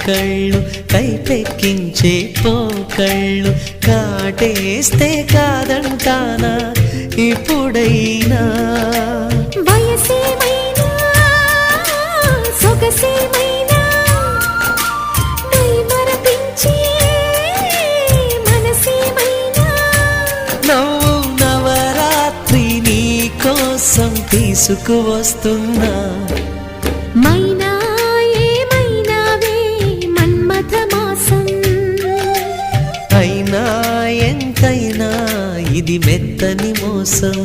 కళ్ళు కైపెక్కించే పోకళ్ళు కాటేస్తే కాదంటానా ఇప్పుడైనా వయసేమైనా సొగసేమైనా మరపించే మనసేమైనా నవ్వు నవరాత్రి నీ కోసం తీసుకువస్తున్నా మైనా ఏమైనావే మన్మథ మాసం అయినా ఎంతైనా ఇది మెత్తని మోసం